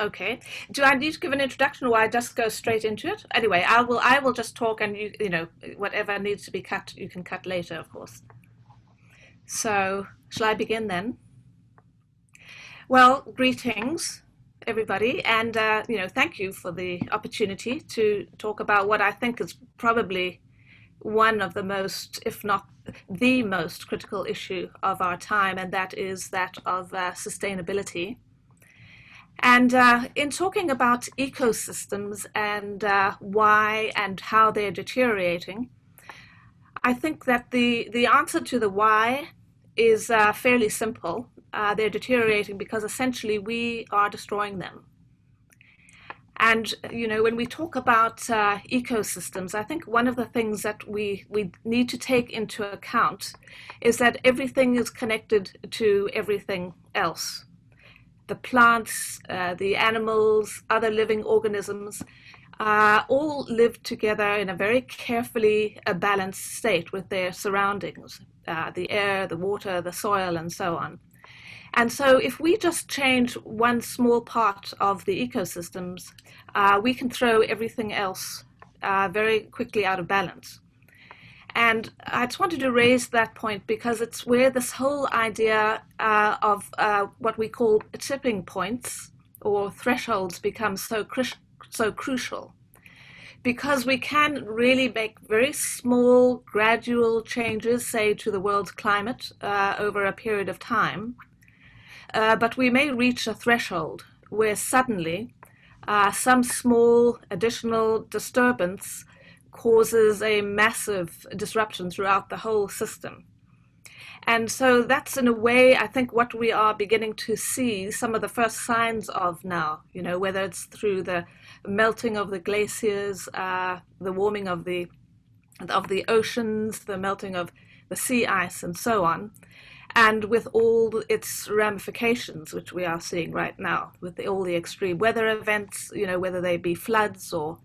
Okay. Do I need to give an introduction, or I just go straight into it? Anyway, I will just talk, and whatever needs to be cut, you can cut later, of course. So, shall I begin then? Well, greetings, everybody, and thank you for the opportunity to talk about what I think is probably one of the most, if not the most critical issue of our time, and that is that of sustainability. And in talking about ecosystems and why and how they're deteriorating, I think that the answer to the why is fairly simple. They're deteriorating because essentially we are destroying them. And when we talk about ecosystems, I think one of the things that we need to take into account is that everything is connected to everything else. The plants, the animals, other living organisms, all live together in a very carefully balanced state with their surroundings, the air, the water, the soil, and so on. And so if we just change one small part of the ecosystems, we can throw everything else very quickly out of balance. And I just wanted to raise that point because it's where this whole idea of what we call tipping points or thresholds becomes so crucial. Because we can really make very small, gradual changes, say, to the world's climate over a period of time. But we may reach a threshold where suddenly some small additional disturbance causes a massive disruption throughout the whole system. And so that's in a way, I think, what we are beginning to see some of the first signs of now, whether it's through the melting of the glaciers, the warming of the oceans, the melting of the sea ice, and so on, and with all its ramifications, which we are seeing right now, with all the extreme weather events, whether they be floods or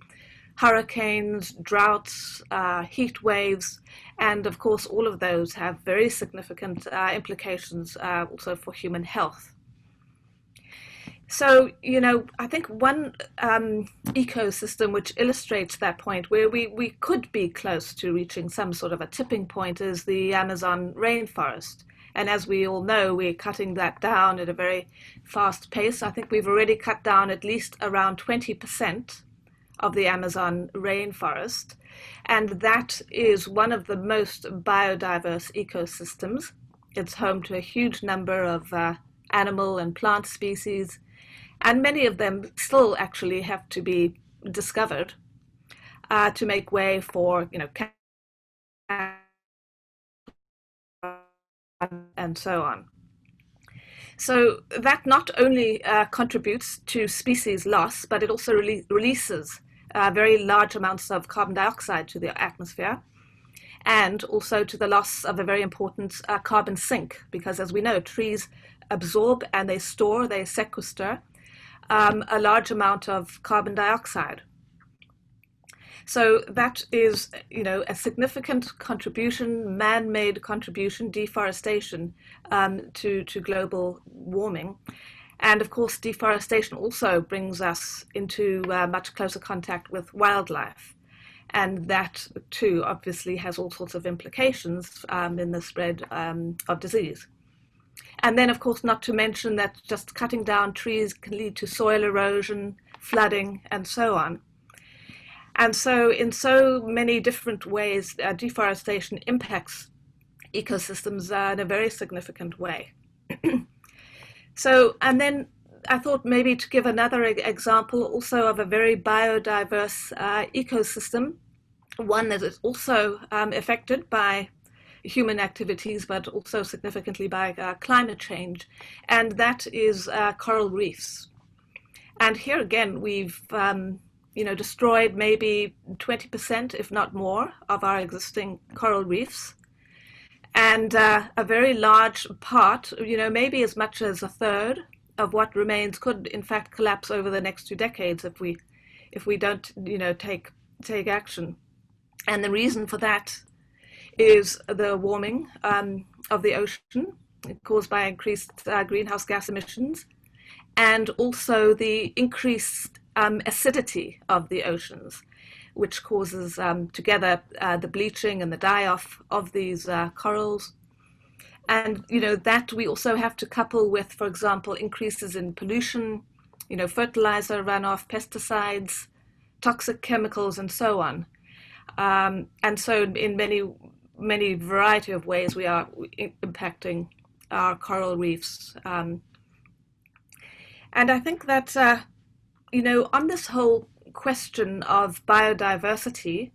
hurricanes, droughts, heat waves, and of course all of those have very significant implications also for human health. So, I think one ecosystem which illustrates that point where we could be close to reaching some sort of a tipping point is the Amazon rainforest. And as we all know, we're cutting that down at a very fast pace. I think we've already cut down at least around 20% of the Amazon rainforest. And that is one of the most biodiverse ecosystems. It's home to a huge number of animal and plant species, and many of them still actually have to be discovered to make way for, and so on. So that not only contributes to species loss, but it also releases very large amounts of carbon dioxide to the atmosphere, and also to the loss of a very important carbon sink, because as we know, trees absorb and they sequester a large amount of carbon dioxide. So that is, a significant contribution, man-made contribution, deforestation to global warming. And of course, deforestation also brings us into much closer contact with wildlife. And that too obviously has all sorts of implications in the spread of disease. And then, of course, not to mention that just cutting down trees can lead to soil erosion, flooding, and so on. And so in so many different ways, deforestation impacts ecosystems in a very significant way. So, and then I thought maybe to give another example also of a very biodiverse ecosystem, one that is also affected by human activities, but also significantly by climate change, and that is coral reefs. And here again, we've destroyed maybe 20%, if not more, of our existing coral reefs. And a very large part, maybe as much as a third of what remains could in fact collapse over the next 2 decades if we don't, take action. And the reason for that is the warming of the ocean caused by increased greenhouse gas emissions. and also the increased acidity of the oceans, which causes together the bleaching and the die-off of these corals. And that we also have to couple with, for example, increases in pollution, fertilizer runoff, pesticides, toxic chemicals, and so on. And so in many variety of ways we are impacting our coral reefs. And I think that, on this whole question of biodiversity,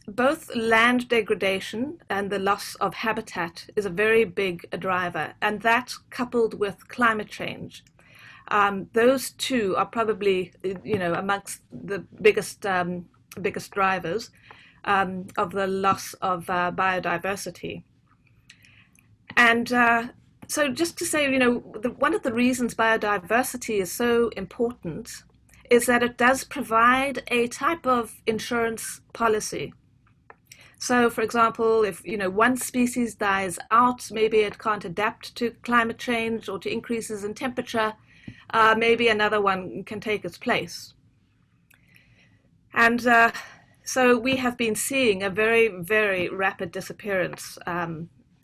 both land degradation and the loss of habitat is a very big driver, and that coupled with climate change. Those two are probably, amongst the biggest drivers of the loss of biodiversity. And so just to say, one of the reasons biodiversity is so important is that it does provide a type of insurance policy. So, for example, if one species dies out, maybe it can't adapt to climate change or to increases in temperature, maybe another one can take its place. And so we have been seeing a very, very rapid disappearance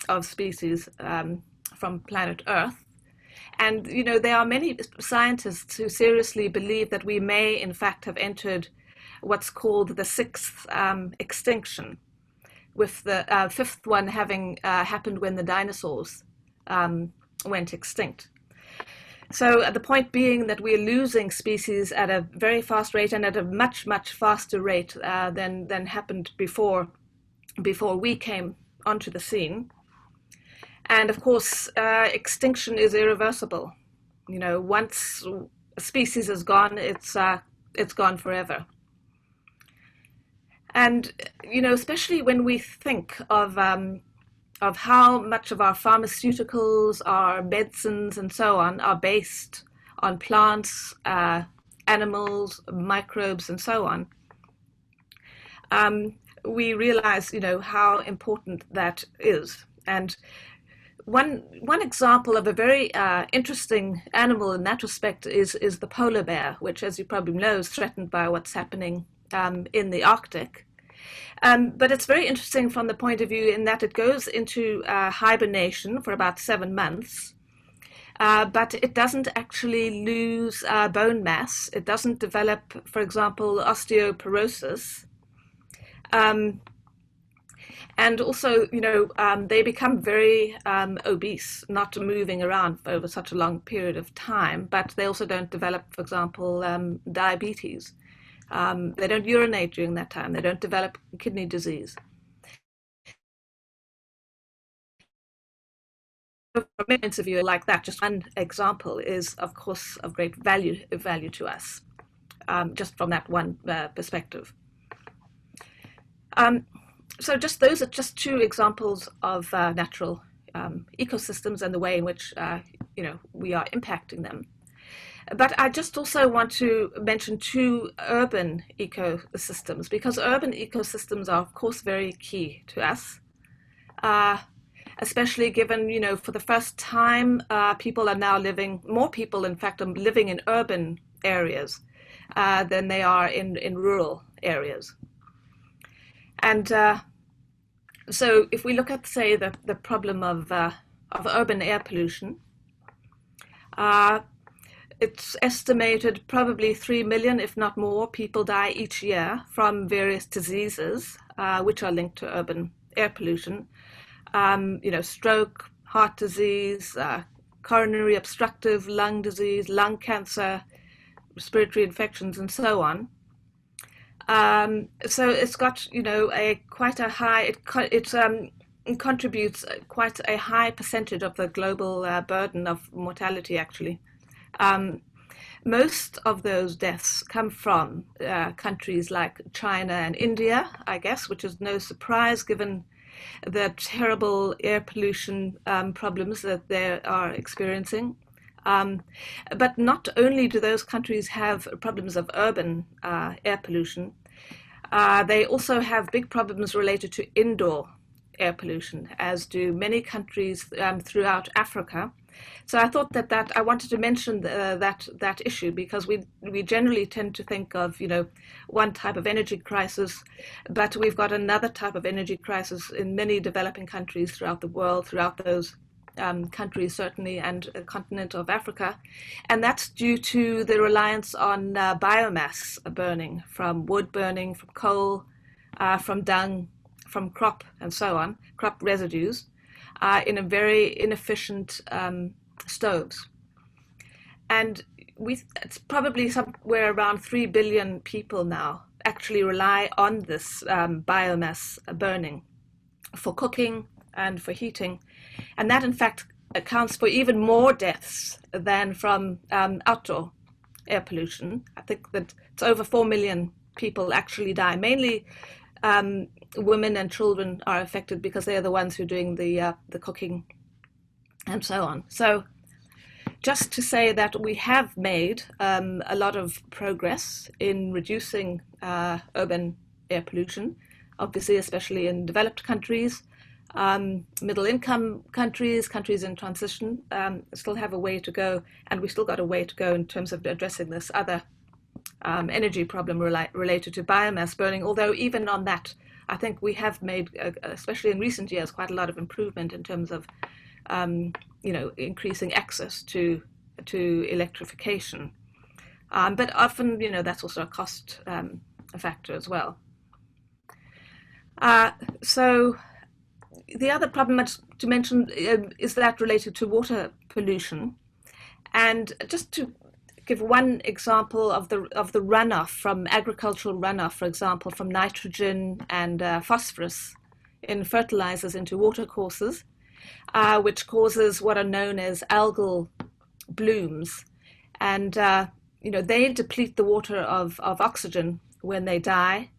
of species from planet Earth. And, there are many scientists who seriously believe that we may, in fact, have entered what's called the sixth extinction, with the fifth one having happened when the dinosaurs went extinct. So the point being that we're losing species at a very fast rate, and at a much, much faster rate than happened before we came onto the scene. And of course, extinction is irreversible. Once a species is gone, it's gone forever. And especially when we think of how much of our pharmaceuticals, our medicines, and so on are based on plants, animals, microbes, and so on, we realize how important that is. And one example of a very interesting animal in that respect is the polar bear, which, as you probably know, is threatened by what's happening in the Arctic. But it's very interesting from the point of view in that it goes into hibernation for about 7 months, but it doesn't actually lose bone mass. It doesn't develop, for example, osteoporosis. And also, they become very obese, not moving around over such a long period of time, but they also don't develop, for example, diabetes. They don't urinate during that time. They don't develop kidney disease. From a point of view like that, just one example is, of course, of great value to us, just from that one perspective. So those are just two examples of natural ecosystems and the way in which we are impacting them. But I just also want to mention two urban ecosystems, because urban ecosystems are, of course, very key to us, especially given, for the first time, more people, in fact, are living in urban areas than they are in rural areas. And so if we look at, say, the problem of urban air pollution, it's estimated probably 3 million, if not more, people die each year from various diseases which are linked to urban air pollution. Stroke, heart disease, coronary obstructive lung disease, lung cancer, respiratory infections, and so on. So it's got, quite a high, it contributes quite a high percentage of the global burden of mortality, actually. Most of those deaths come from countries like China and India, I guess, which is no surprise given the terrible air pollution problems that they are experiencing. But not only do those countries have problems of urban air pollution, they also have big problems related to indoor air pollution, as do many countries throughout Africa, So I thought that I wanted to mention that issue, because we generally tend to think of, one type of energy crisis, but we've got another type of energy crisis in many developing countries throughout the world, throughout those countries certainly, and the continent of Africa, and that's due to the reliance on biomass burning, from wood burning, from coal, from dung, from crop, and so on, crop residues, in a very inefficient stoves. And it's probably somewhere around 3 billion people now actually rely on this biomass burning for cooking and for heating. And that, in fact, accounts for even more deaths than from outdoor air pollution. I think that it's over 4 million people actually die. Mainly women and children are affected, because they're the ones who are doing the cooking and so on. So just to say that we have made a lot of progress in reducing urban air pollution, obviously, especially in developed countries. Middle income countries, countries in transition, still have a way to go, and we still got a way to go in terms of addressing this other energy problem related to biomass burning. Although even on that, I think we have made, especially in recent years, quite a lot of improvement in terms of increasing access to electrification. But often, that's also a cost factor as well. So the other problem to mention is that related to water pollution. And just to give one example of the runoff from agricultural runoff, for example, from nitrogen and phosphorus in fertilizers into watercourses, which causes what are known as algal blooms. And, they deplete the water of oxygen when they die,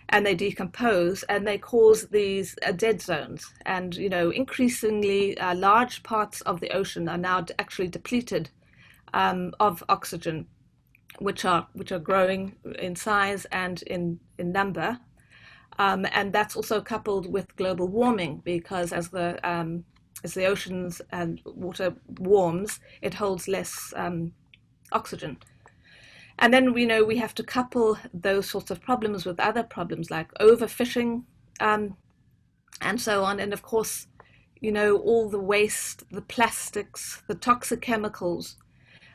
and they decompose, and they cause these dead zones. And, increasingly large parts of the ocean are now actually depleted of oxygen, which are growing in size and in number. And that's also coupled with global warming, because as the oceans and water warms, it holds less oxygen. And then we have to couple those sorts of problems with other problems like overfishing and so on. And of course, all the waste, the plastics, the toxic chemicals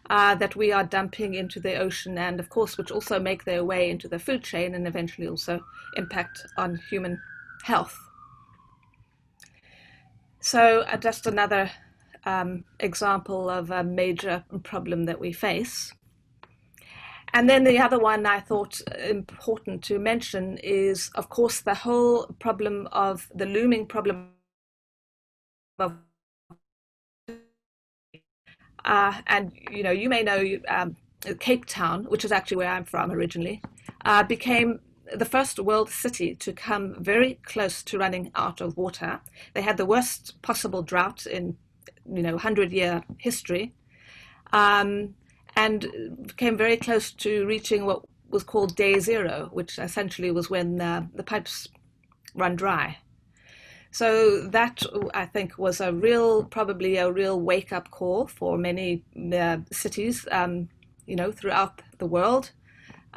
that we are dumping into the ocean, and of course, which also make their way into the food chain and eventually also impact on human health. So just another example of a major problem that we face. And then the other one I thought important to mention is, of course, the whole problem of the looming problem of and you may know Cape Town, which is actually where I'm from originally, became the first world city to come very close to running out of water. They had the worst possible drought in 100-year history, and came very close to reaching what was called day zero, which essentially was when the pipes run dry. So that, I think, was probably a real wake-up call for many cities, throughout the world,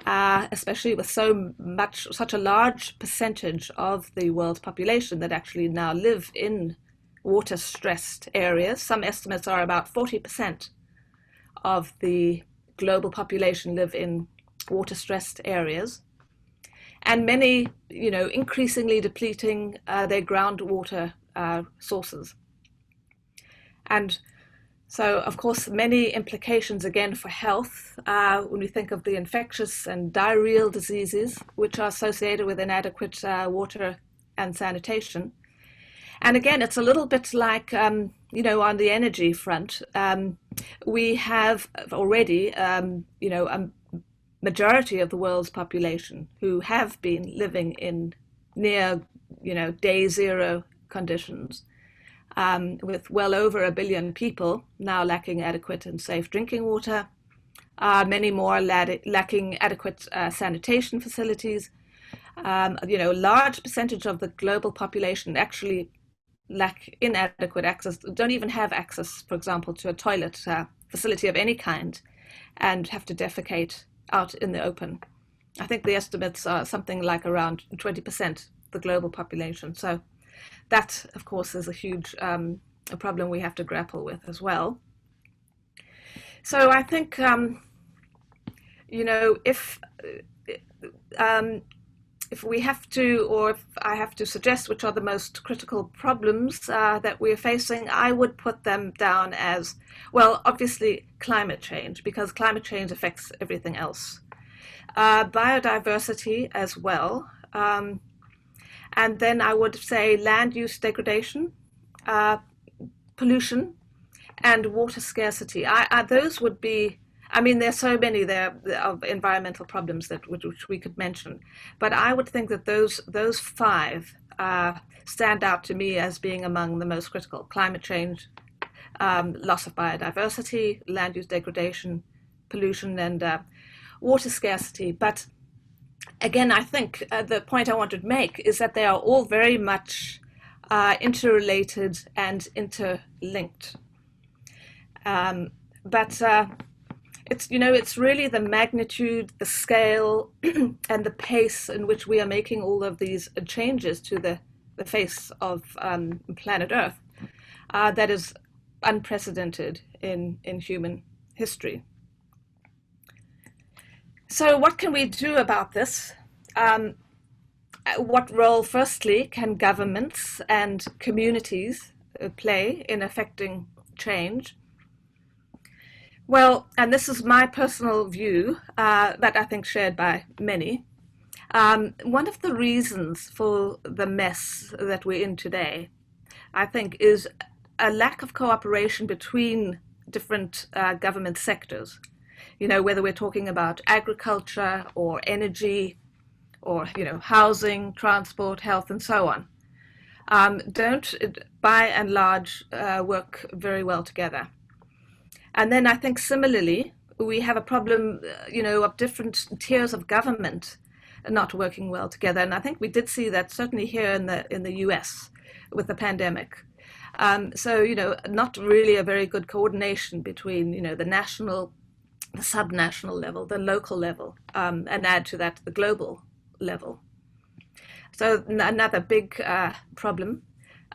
especially with such a large percentage of the world's population that actually now live in water-stressed areas. Some estimates are about 40% of the global population live in water-stressed areas, and many, increasingly depleting their groundwater sources. And so, of course, many implications again for health when we think of the infectious and diarrheal diseases which are associated with inadequate water and sanitation. And again, it's a little bit like, on the energy front, we have already, a majority of the world's population who have been living in near, day zero conditions, with well over 1 billion people now lacking adequate and safe drinking water, many more lacking adequate sanitation facilities. A large percentage of the global population actually lack inadequate access, don't even have access, for example, to a toilet facility of any kind, and have to defecate out in the open. I think the estimates are something like around 20% the global population. So that, of course, is a huge a problem we have to grapple with as well. So I think, if we have to, or if I have to suggest which are the most critical problems that we're facing, I would put them down as, well, obviously climate change, because climate change affects everything else. Biodiversity as well. And then I would say land use degradation, pollution, and water scarcity. Those would be, I mean, there's so many there of environmental problems which we could mention, but I would think that those five stand out to me as being among the most critical: climate change, loss of biodiversity, land use degradation, pollution, and water scarcity. But again, I think the point I wanted to make is that they are all very much interrelated and interlinked. But it's really the magnitude, the scale, and the pace in which we are making all of these changes to the face of planet Earth that is unprecedented in human history. So what can we do about this? What role, firstly, can governments and communities play in affecting change? Well, and this is my personal view, that I think shared by many. One of the reasons for the mess that we're in today, I think, is a lack of cooperation between different government sectors. Whether we're talking about agriculture or energy or, housing, transport, health, and so on, don't, by and large, work very well together. And then I think similarly, we have a problem, of different tiers of government not working well together. And I think we did see that certainly here in the US with the pandemic. So, not really a very good coordination between, the national, the subnational level, the local level, and add to that the global level. So another big problem.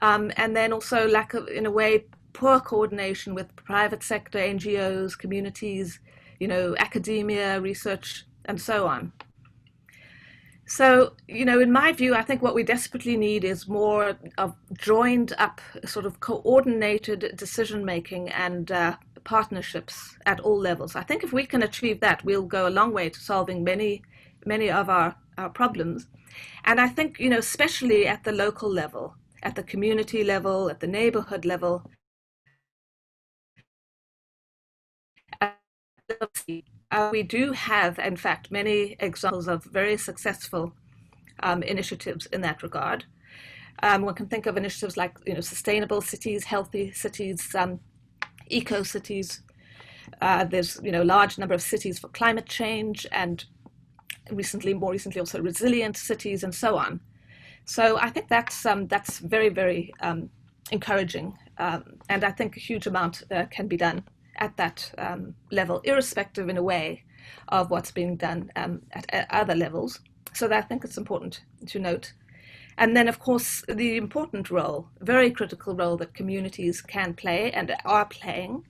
And then also lack of, in a way, poor coordination with private sector, NGOs, communities, academia, research, and so on. So, in my view, I think what we desperately need is more of joined up, sort of coordinated decision making and partnerships at all levels. I think if we can achieve that, we'll go a long way to solving many of our problems. And I think, especially at the local level, at the community level, at the neighborhood level, we do have, in fact, many examples of very successful initiatives in that regard. One can think of initiatives like, sustainable cities, healthy cities, eco-cities. There's, a large number of cities for climate change, and more recently also resilient cities, and so on. So I think that's very, very encouraging, and I think a huge amount can be done at that level, irrespective in a way of what's being done at other levels. So that I think it's important to note. And then, of course, the important role, very critical role that communities can play and are playing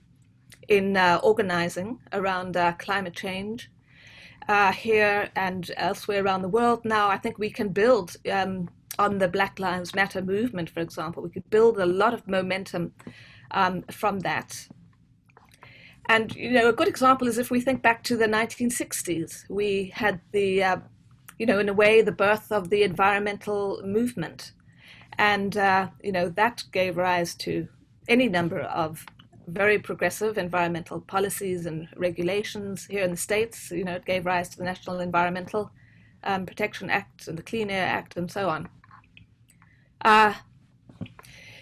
in organizing around climate change here and elsewhere around the world. Now, I think we can build on the Black Lives Matter movement, for example. We could build a lot of momentum from that. And, a good example is if we think back to the 1960s, we had the, in a way, the birth of the environmental movement. And, that gave rise to any number of very progressive environmental policies and regulations here in the States. It gave rise to the National Environmental Protection Act and the Clean Air Act and so on.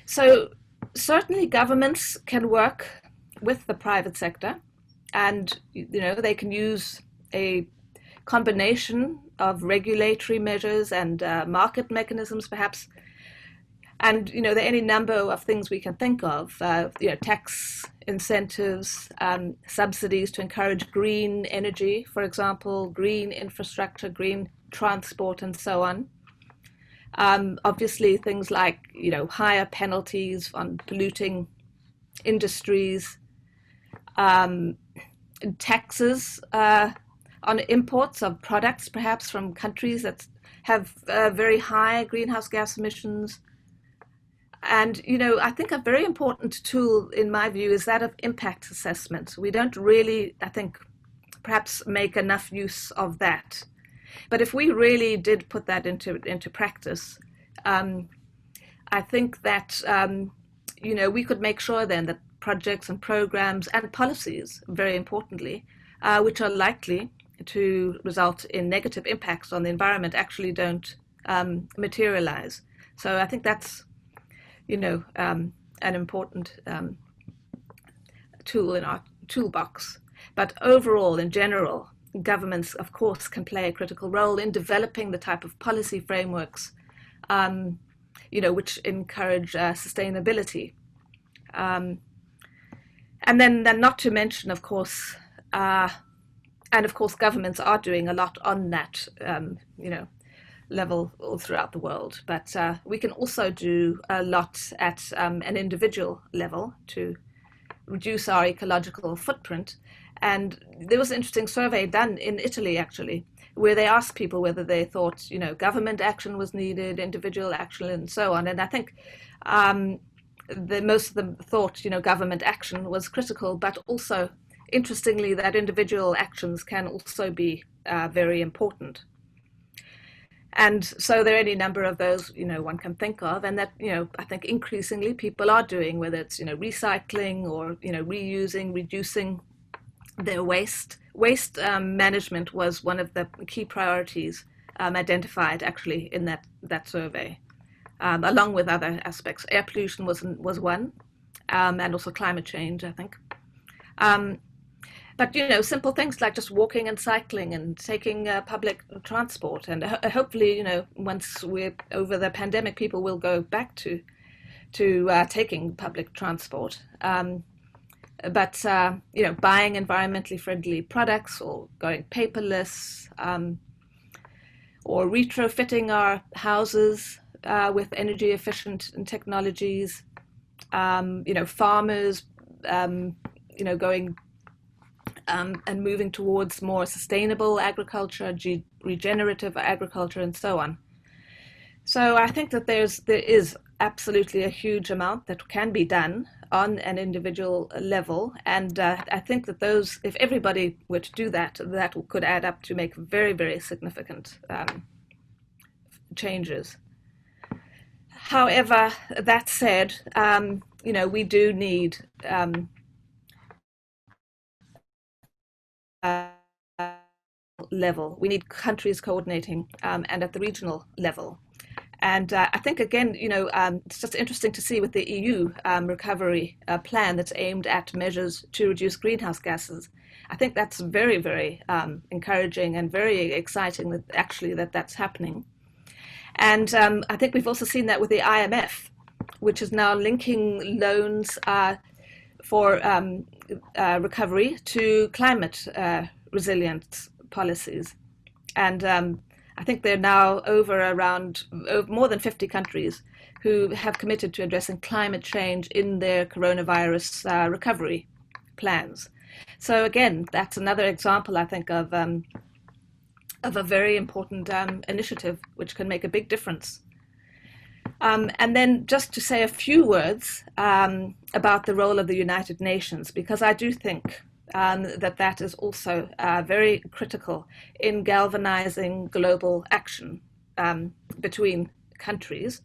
So certainly governments can work with the private sector, and they can use a combination of regulatory measures and market mechanisms perhaps, And there are any number of things we can think of, tax incentives, subsidies to encourage green energy, for example, green infrastructure, green transport, and so on. Obviously, things like higher penalties on polluting industries, um, taxes on imports of products, perhaps from countries that have very high greenhouse gas emissions. And, I think a very important tool, in my view, is that of impact assessment. We don't really, I think, perhaps make enough use of that. But if we really did put that into practice, I think that, we could make sure then that projects and programs and policies, very importantly, which are likely to result in negative impacts on the environment, actually don't materialize. So I think that's an important tool in our toolbox. But overall, in general, governments, of course, can play a critical role in developing the type of policy frameworks, which encourage sustainability. And then not to mention, of course, and of course, governments are doing a lot on that, level all throughout the world. But we can also do a lot at an individual level to reduce our ecological footprint. And there was an interesting survey done in Italy, actually, where they asked people whether they thought, government action was needed, individual action, and so on. And I think most of them thought, government action was critical, but also, interestingly, that individual actions can also be very important. And so there are any number of those, one can think of, and that, I think increasingly people are doing, whether it's, recycling or, reusing, reducing their waste. Waste management was one of the key priorities identified actually in that survey, along with other aspects. Air pollution was one, and also climate change, I think. But, simple things like just walking and cycling and taking public transport. And hopefully, once we're over the pandemic, people will go back to taking public transport. But, buying environmentally friendly products or going paperless, or retrofitting our houses with energy efficient technologies, farmers, going and moving towards more sustainable agriculture, regenerative agriculture, and so on. So I think that there is absolutely a huge amount that can be done on an individual level, and I think that if everybody were to do that, that could add up to make very, very significant changes. However, that said, we do need level. We need countries coordinating, and at the regional level. And I think, again, it's just interesting to see with the EU recovery plan that's aimed at measures to reduce greenhouse gases. I think that's very, very encouraging and very exciting that's happening. And I think we've also seen that with the IMF, which is now linking loans for recovery to climate resilience policies. And I think there are now around more than 50 countries who have committed to addressing climate change in their coronavirus recovery plans. So again, that's another example, I think, of a very important initiative which can make a big difference. And then just to say a few words about the role of the United Nations, because I do think that is also very critical in galvanizing global action between countries.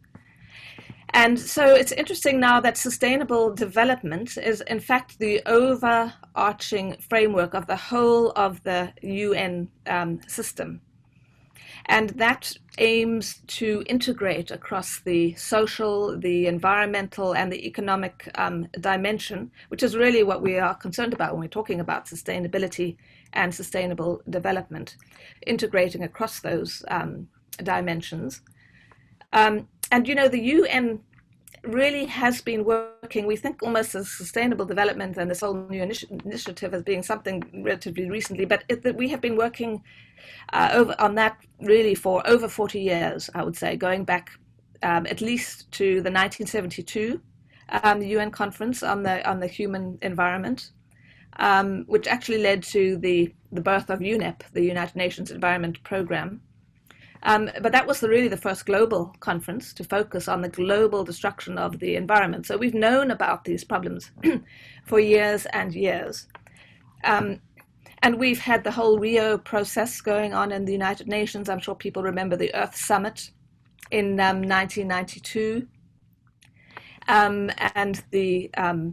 And so it's interesting now that sustainable development is in fact the overarching framework of the whole of the UN system. And that aims to integrate across the social, the environmental, and the economic dimension, which is really what we are concerned about when we're talking about sustainability and sustainable development, integrating across those dimensions. And the UN really has been working, we think, almost as sustainable development and this whole new initiative as being something relatively recently, but we have been working on that really for over 40 years, I would say, going back at least to the 1972 the UN conference on the human environment, which actually led to the birth of UNEP, the United Nations Environment Programme. But that was really the first global conference to focus on the global destruction of the environment. So we've known about these problems for years and years. And we've had the whole Rio process going on in the United Nations. I'm sure people remember the Earth Summit in 1992. And the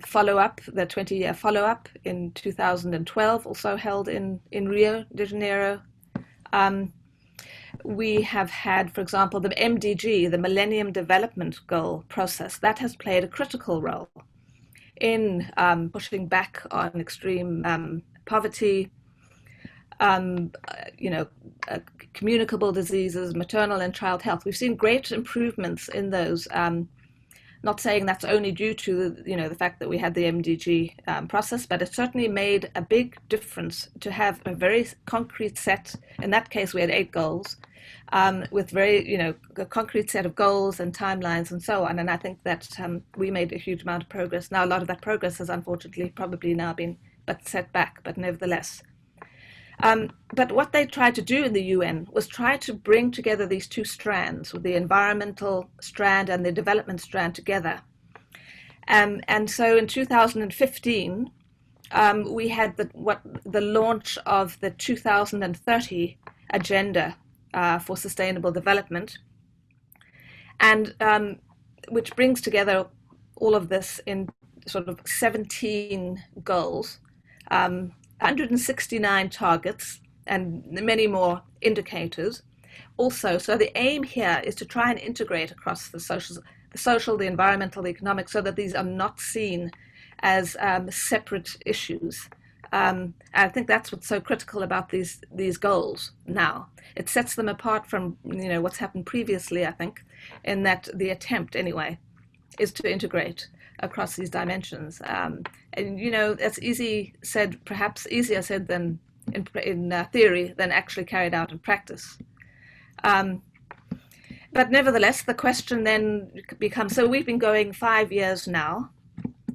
follow-up, the 20-year follow-up in 2012, also held in Rio de Janeiro. We have had, for example, the MDG, the Millennium Development Goal process, that has played a critical role in pushing back on extreme poverty, communicable diseases, maternal and child health. We've seen great improvements in those. Not saying that's only due to the fact that we had the MDG process, but it certainly made a big difference to have a very concrete set. In that case, we had 8 goals with very a concrete set of goals and timelines and so on. And I think that we made a huge amount of progress. Now, a lot of that progress has unfortunately probably now been set back, but nevertheless. But what they tried to do in the UN was try to bring together these two strands, the environmental strand and the development strand together. And so in 2015, we had the launch of the 2030 Agenda for Sustainable Development, and which brings together all of this in sort of 17 goals, 169 targets, and many more indicators. Also, so the aim here is to try and integrate across the social, the environmental, the economic, so that these are not seen as separate issues. I think that's what's so critical about these goals now. It sets them apart from what's happened previously, I think, in that the attempt, anyway, is to integrate across these dimensions. And that's easy said, perhaps easier said than in theory than actually carried out in practice. But nevertheless, the question then becomes, so we've been going 5 years now,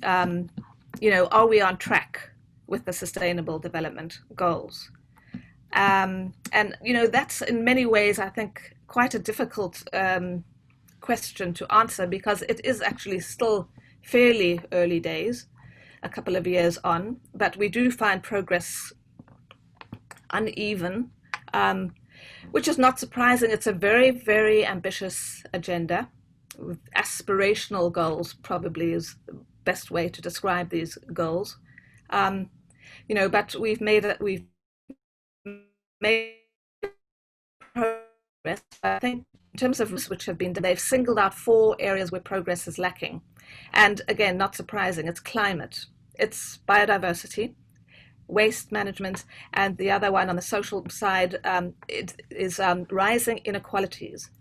are we on track with the Sustainable Development Goals? And that's in many ways, I think, quite a difficult question to answer, because it is actually still fairly early days, a couple of years on, but we do find progress uneven, which is not surprising. It's a very, very ambitious agenda with aspirational goals, probably is the best way to describe these goals. But we've made progress. I think in terms of which have been done, they've singled out 4 areas where progress is lacking. And again, not surprising, it's climate, it's biodiversity, waste management, and the other one on the social side, it is rising inequalities.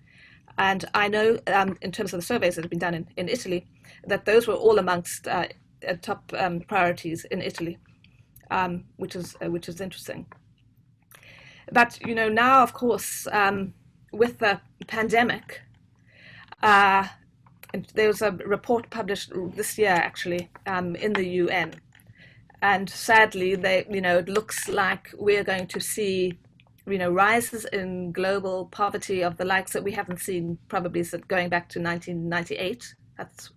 And I know in terms of the surveys that have been done in Italy, that those were all amongst top priorities in Italy, which is interesting. But now, of course, with the pandemic, and there was a report published this year, actually, in the UN, and sadly, it looks like we're going to see, rises in global poverty of the likes that we haven't seen probably since going back to 1998. That's,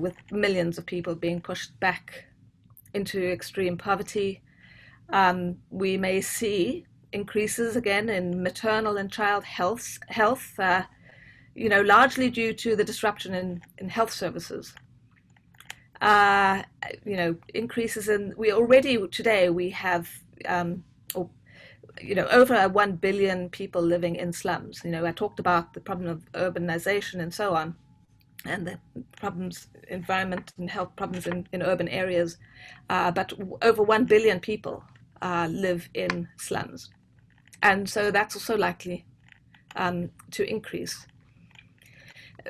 with millions of people being pushed back into extreme poverty. We may see increases again in maternal and child health, largely due to the disruption in health services. Increases in, we have, over 1 billion people living in slums. I talked about the problem of urbanization and so on, and the problems, environment and health problems in urban areas. But over 1 billion people live in slums. And so that's also likely to increase.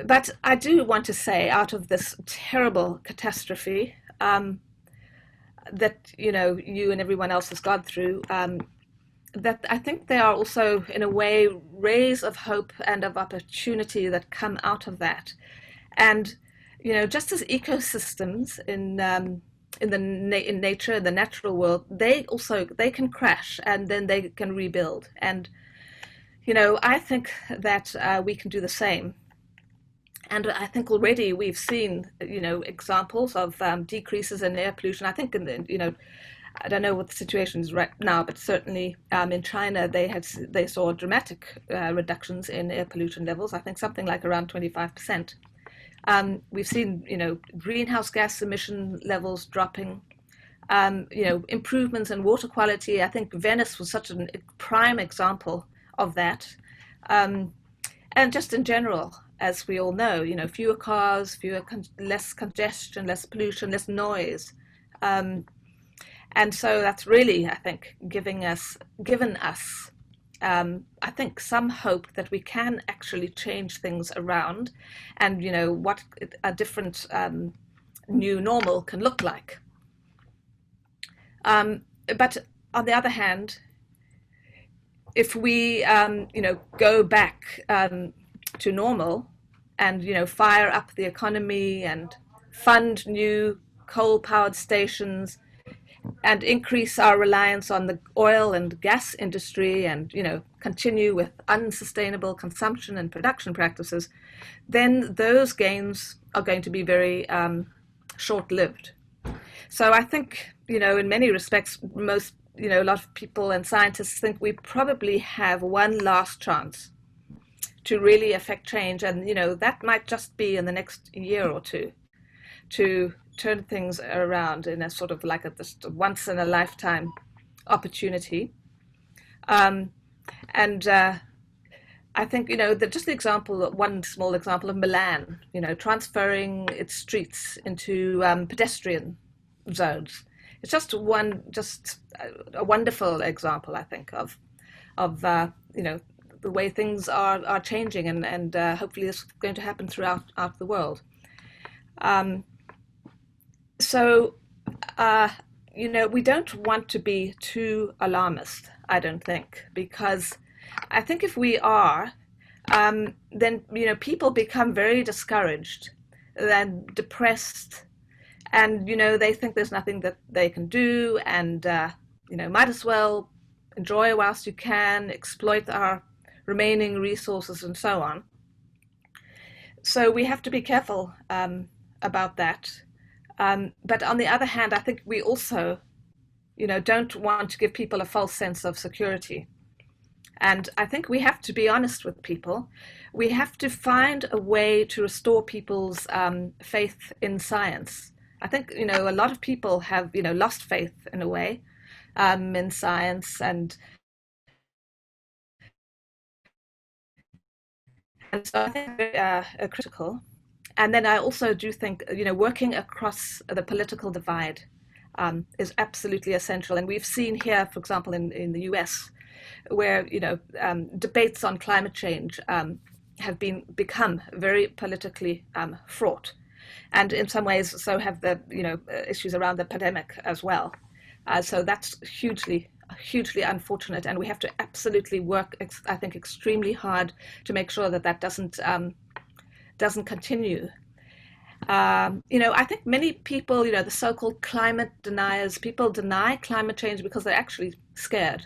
But I do want to say, out of this terrible catastrophe that you and everyone else has gone through, that I think there are also, in a way, rays of hope and of opportunity that come out of that. And just as ecosystems in nature, in the natural world, they can crash and then they can rebuild. And I think that we can do the same. And I think already we've seen, examples of decreases in air pollution. I think I don't know what the situation is right now, but certainly in China they saw dramatic reductions in air pollution levels. I think something like around 25%. We've seen, greenhouse gas emission levels dropping. Improvements in water quality. I think Venice was such a prime example of that. Um, and just in general, as we all know, fewer cars, less congestion, less pollution, less noise. Um, and so that's really, I think, given us, I think, some hope that we can actually change things around, and what a different new normal can look like. But on the other hand, if we, go back to normal, and fire up the economy and fund new coal-powered stations and increase our reliance on the oil and gas industry, and continue with unsustainable consumption and production practices, then those gains are going to be very short-lived. So I think in many respects, a lot of people and scientists think we probably have one last chance to really affect change, and that might just be in the next year or two, to turn things around in a sort of like just once in a lifetime opportunity. Um, and I think just the example, one small example of Milan, transferring its streets into pedestrian zones. It's just a wonderful example, I think, of the way things are changing, and hopefully this is going to happen throughout the world. Um, so, we don't want to be too alarmist, I don't think, because I think if we are, then people become very discouraged, then depressed, and they think there's nothing that they can do, and might as well enjoy whilst you can, exploit our remaining resources, and so on. So we have to be careful about that. But on the other hand, I think we also, don't want to give people a false sense of security. And I think we have to be honest with people. We have to find a way to restore people's faith in science. I think, a lot of people have, lost faith in a way in science, and so I think critical. And then I also do think, working across the political divide is absolutely essential. And we've seen here, for example, in the US, where debates on climate change have become very politically fraught, and in some ways, so have the issues around the pandemic as well. So that's hugely unfortunate, and we have to absolutely work, I think, extremely hard to make sure that doesn't continue. I think many people, the so-called climate deniers, people deny climate change because they're actually scared.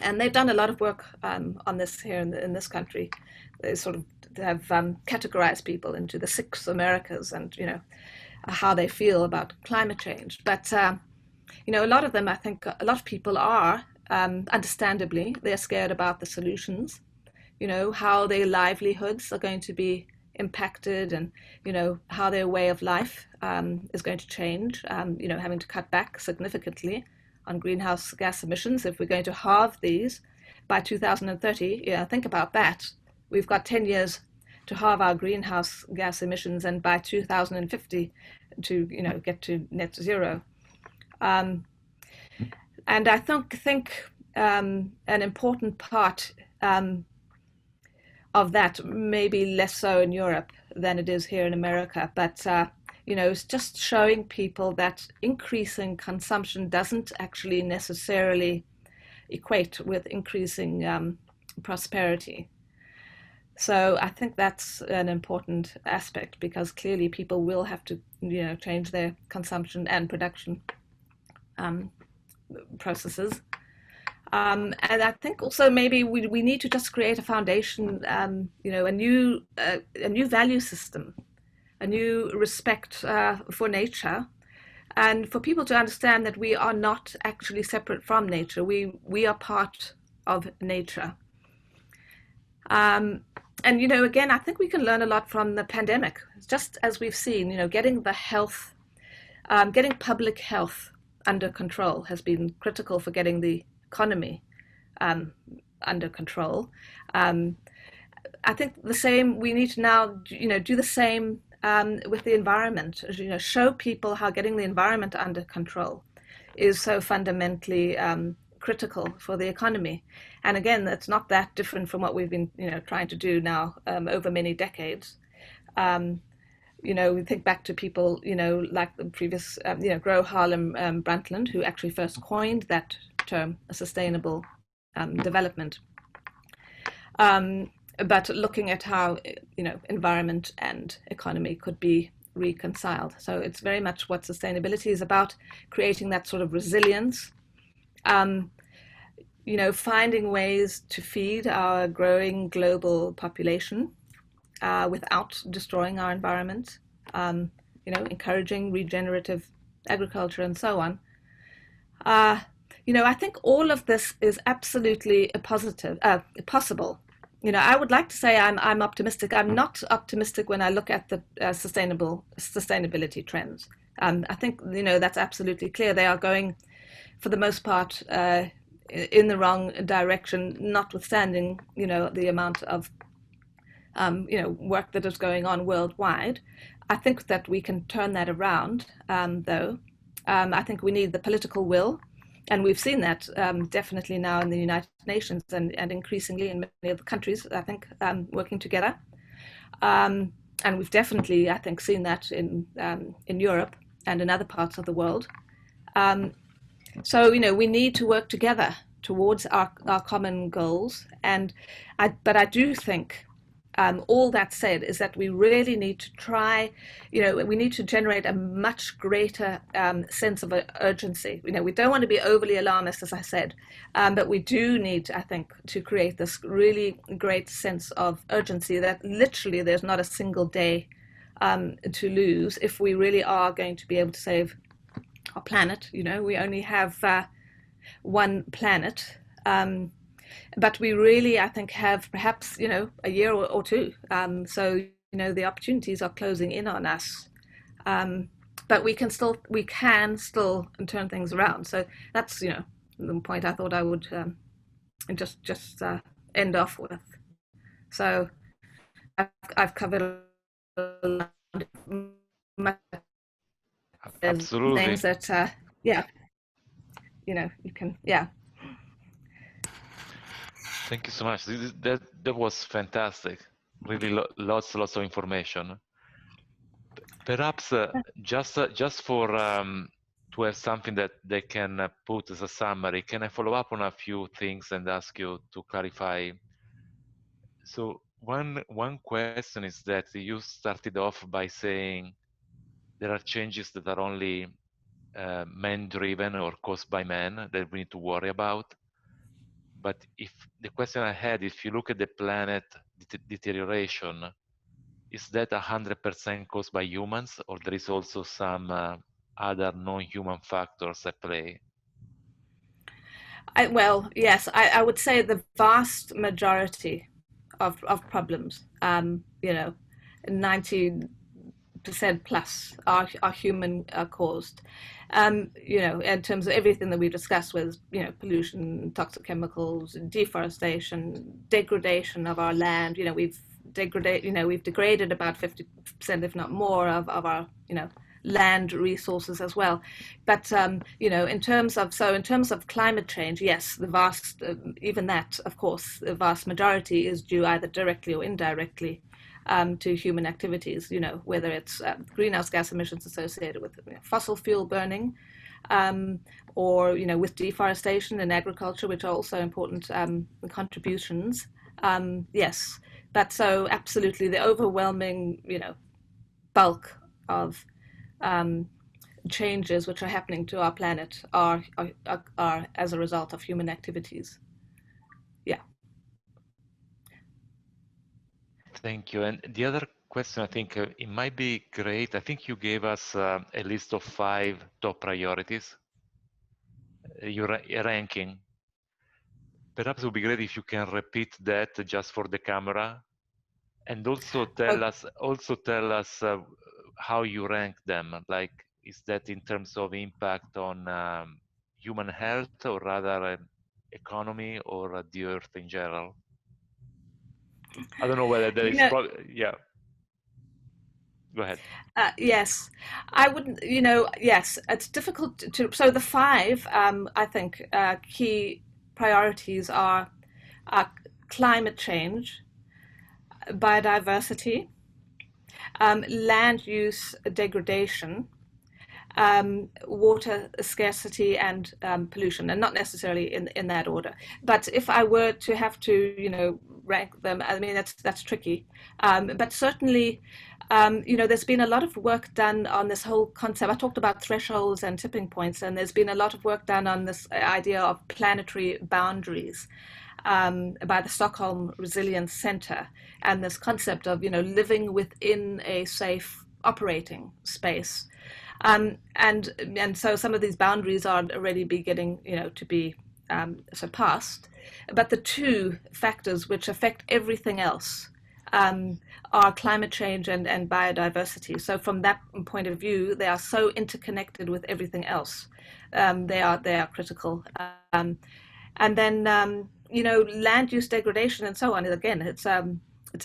And they've done a lot of work on this here in this country. They sort of have categorized people into the 6 Americas, and how they feel about climate change. But a lot of them, I think, a lot of people are, understandably, they're scared about the solutions. How their livelihoods are going to be impacted, and how their way of life is going to change. Having to cut back significantly on greenhouse gas emissions if we're going to halve these by 2030. Think about that. We've got 10 years to halve our greenhouse gas emissions, and by 2050 to get to net zero. And I think an important part of that, maybe less so in Europe than it is here in America. But it's just showing people that increasing consumption doesn't actually necessarily equate with increasing prosperity. So I think that's an important aspect because clearly people will have to, change their consumption and production um, processes. And I think also maybe we need to just create a foundation, a new value system, a new respect for nature, and for people to understand that we are not actually separate from nature. We are part of nature. Um, and again, I think we can learn a lot from the pandemic. Just as we've seen, getting getting public health under control has been critical for getting the economy um, under control. Um, I think the same. We need to now, do the same with the environment. Show people how getting the environment under control is so fundamentally critical for the economy. And again, that's not that different from what we've been, trying to do now over many decades. Um, we think back to people, like the previous, Gro Harlem Brundtland, who actually first coined that term, sustainable development. But looking at how, environment and economy could be reconciled. So it's very much what sustainability is about, creating that sort of resilience, finding ways to feed our growing global population without destroying our environment, encouraging regenerative agriculture and so on. I think all of this is absolutely possible. I would like to say I'm optimistic. I'm not optimistic when I look at the sustainability trends. I think that's absolutely clear. They are going, for the most part, in the wrong direction, notwithstanding the amount of work that is going on worldwide. I think that we can turn that around, though. I think we need the political will, and we've seen that definitely now in the United Nations and increasingly in many other countries, I think, working together. And we've definitely, I think, seen that in Europe and in other parts of the world. So, we need to work together towards our common goals. But I do think, all that said, is that we really need to try, we need to generate a much greater sense of urgency. We don't want to be overly alarmist, as I said, but we do need, I think, to create this really great sense of urgency that literally there's not a single day to lose if we really are going to be able to save our planet. We only have one planet. But we really, I think, have perhaps, a year or two. So, the opportunities are closing in on us. But we can still turn things around. So that's, the point I thought I would just end off with. So I've covered a lot of Absolutely. things that, yeah, you can, yeah. Thank you so much. That was fantastic. Really lots of information. Perhaps just for to have something that they can put as a summary, can I follow up on a few things and ask you to clarify? So one question is that you started off by saying there are changes that are only man-driven or caused by man that we need to worry about. But if the question I had, if you look at the planet deterioration, is that 100% caused by humans, or there is also some other non-human factors at play? Well, yes, I would say the vast majority of problems, 90% plus are human caused. In terms of everything that we discussed with, pollution, toxic chemicals, deforestation, degradation of our land. We've degraded about 50%, if not more, of our, land resources as well. But in terms of climate change, yes, the vast, even that, of course, the vast majority is due either directly or indirectly to human activities. Whether it's greenhouse gas emissions associated with fossil fuel burning, or with deforestation and agriculture, which are also important contributions. Yes, but so absolutely, the overwhelming bulk of changes which are happening to our planet are as a result of human activities. Yeah. Thank you. And the other question, I think it might be great. I think you gave us a list of 5 top priorities, your ranking. Perhaps it would be great if you can repeat that just for the camera, and also tell us how you rank them. Like, is that in terms of impact on human health, or rather economy, or the earth in general? I don't know whether there is probably, yeah. Go ahead. Yes, I wouldn't, yes, it's difficult to. So the 5, I think, key priorities are climate change, biodiversity, land use degradation, water scarcity, and pollution, and not necessarily in that order. But if I were to have to, rank them, I mean, that's tricky. But certainly, there's been a lot of work done on this whole concept. I talked about thresholds and tipping points, and there's been a lot of work done on this idea of planetary boundaries by the Stockholm Resilience Center, and this concept of living within a safe operating space. And so some of these boundaries are already beginning to be surpassed. But the 2 factors which affect everything else are climate change and biodiversity. So from that point of view, they are so interconnected with everything else. They are critical. And then land use degradation and so on. Again, it's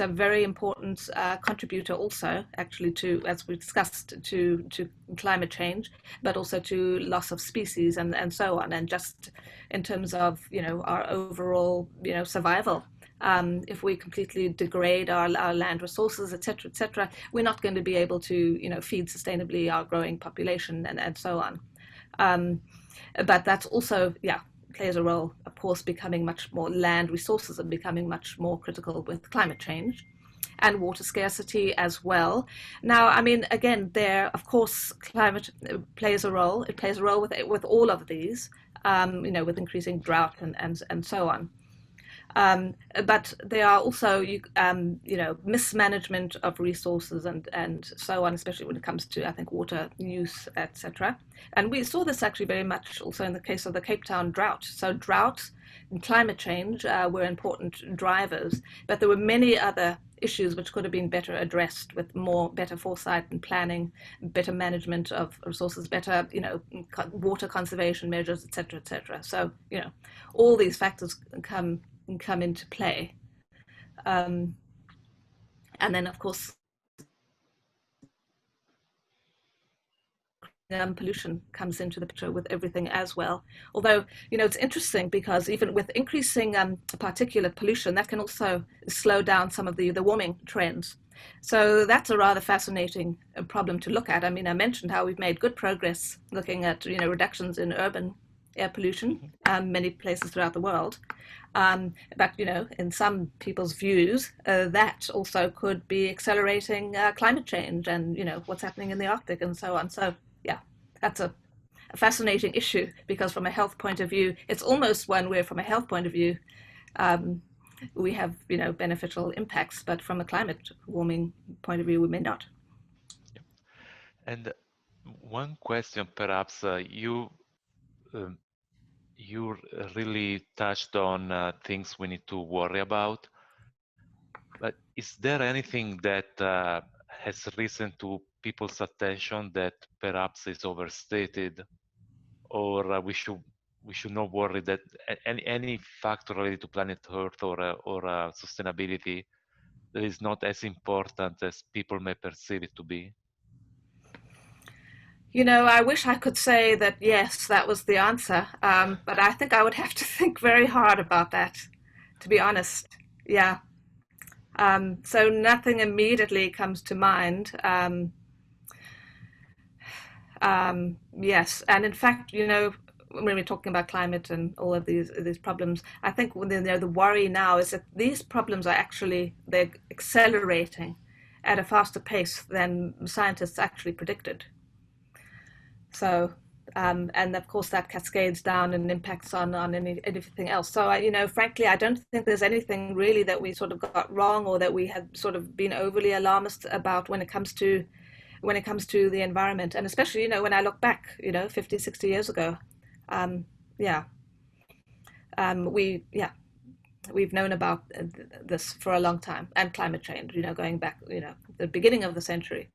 a very important contributor also, actually, to, as we discussed, to climate change, but also to loss of species and so on, and just in terms of our overall survival. If we completely degrade our land resources, etc., we're not going to be able to feed sustainably our growing population and so on. But that's also, plays a role, of course, becoming much more, land resources are becoming much more critical with climate change, and water scarcity as well. Now, I mean, again, there, of course, climate plays a role. It plays a role with all of these, with increasing drought and so on. But there are also, mismanagement of resources and so on, especially when it comes to, I think, water use, etc. And we saw this actually very much also in the case of the Cape Town drought. So drought and climate change were important drivers, but there were many other issues which could have been better addressed with better foresight and planning, better management of resources, better, water conservation measures, etc. So, all these factors come into play. And then, of course, pollution comes into the picture with everything as well. Although, it's interesting because even with increasing particulate pollution, that can also slow down some of the warming trends. So that's a rather fascinating problem to look at. I mean, I mentioned how we've made good progress looking at, reductions in urban air pollution, many places throughout the world. But, in some people's views, that also could be accelerating climate change and, what's happening in the Arctic and so on. So, yeah, that's a fascinating issue because from a health point of view, it's almost one where from a health point of view, we have, beneficial impacts, but from a climate warming point of view, we may not. Yeah. And one question, perhaps, you really touched on things we need to worry about. But is there anything that has risen to people's attention that perhaps is overstated, or we should not worry that any factor related to planet Earth or sustainability that is not as important as people may perceive it to be? I wish I could say that yes, that was the answer, but I think I would have to think very hard about that, to be honest. Yeah. So nothing immediately comes to mind. Yes, and in fact, when we're talking about climate and all of these problems, I think the worry now is that these problems are actually they're accelerating at a faster pace than scientists actually predicted. So, and of course that cascades down and impacts on anything else. So, frankly, I don't think there's anything really that we sort of got wrong or that we have sort of been overly alarmist about when it comes to the environment, and especially when I look back 50, 60 years ago. Yeah, we've known about this for a long time, and climate change going back the beginning of the century.